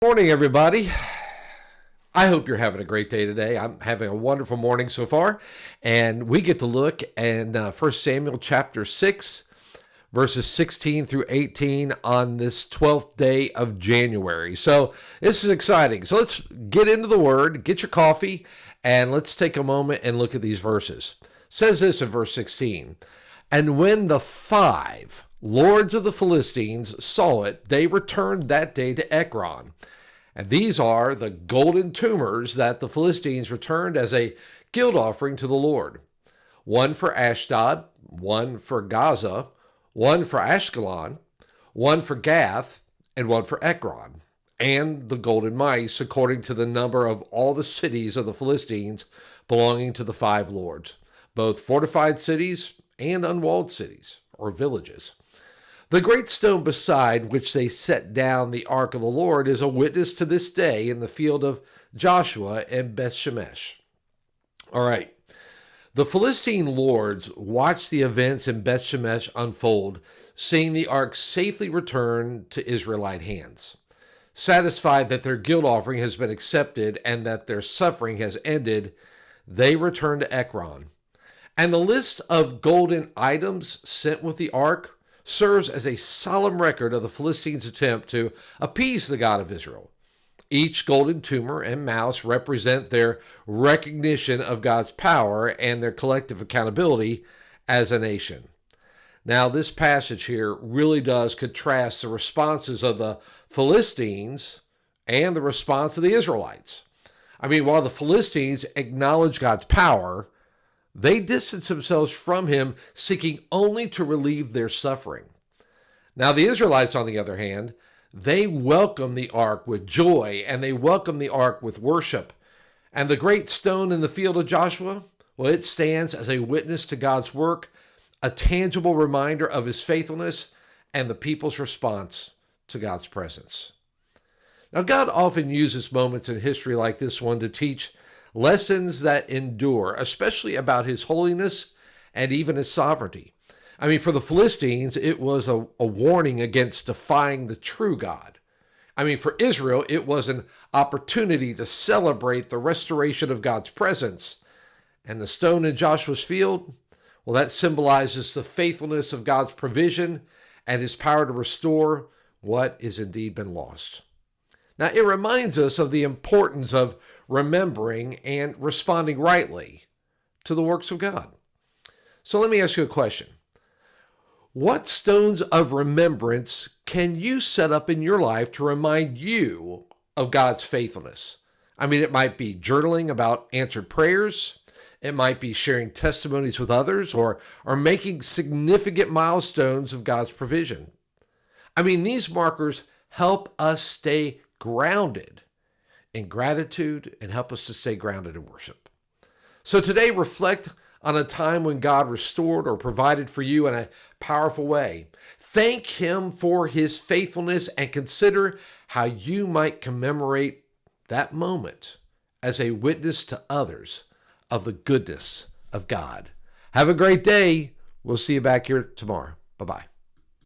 Morning, everybody. I hope you're having a great day today. I'm having a wonderful morning so far, and we get to look in 1 Samuel chapter 6, verses 16 through 18 on this 12th day of January. So this is exciting. So let's get into the Word, get your coffee, and let's take a moment and look at these verses. It says this in verse 16, "And when the 5 lords of the Philistines saw it, they returned that day to Ekron. And these are the golden tumors that the Philistines returned as a guilt offering to the Lord. One for Ashdod, one for Gaza, one for Ashkelon, one for Gath, and one for Ekron. And the golden mice, according to the number of all the cities of the Philistines belonging to the 5 lords, both fortified cities and unwalled cities, or villages. The great stone beside which they set down the ark of the Lord is a witness to this day in the field of Joshua of Beth-shemesh." All right. The Philistine lords watched the events in Beth-shemesh unfold, seeing the ark safely return to Israelite hands. Satisfied that their guilt offering has been accepted and that their suffering has ended, they return to Ekron. And the list of golden items sent with the ark serves as a solemn record of the Philistines' attempt to appease the God of Israel. Each golden tumor and mouse represent their recognition of God's power and their collective accountability as a nation. Now, this passage here really does contrast the responses of the Philistines and the response of the Israelites. I mean, while the Philistines acknowledge God's power, they distance themselves from him, seeking only to relieve their suffering. Now, the Israelites, on the other hand, they welcome the ark with joy, and they welcome the ark with worship. And the great stone in the field of Joshua, well, it stands as a witness to God's work, a tangible reminder of his faithfulness, and the people's response to God's presence. Now, God often uses moments in history like this one to teach lessons that endure, especially about his holiness and even his sovereignty. I mean, for the Philistines, it was a warning against defying the true God. I mean, for Israel, it was an opportunity to celebrate the restoration of God's presence. And the stone in Joshua's field, well, that symbolizes the faithfulness of God's provision and his power to restore what is indeed been lost. Now, it reminds us of the importance of remembering and responding rightly to the works of God. So let me ask you a question. What stones of remembrance can you set up in your life to remind you of God's faithfulness? I mean, it might be journaling about answered prayers. It might be sharing testimonies with others or making significant milestones of God's provision. I mean, these markers help us stay grounded in gratitude and help us to stay grounded in worship. So today, reflect on a time when God restored or provided for you in a powerful way. Thank him for his faithfulness and consider how you might commemorate that moment as a witness to others of the goodness of God. Have a great day. We'll see you back here tomorrow. Bye-bye.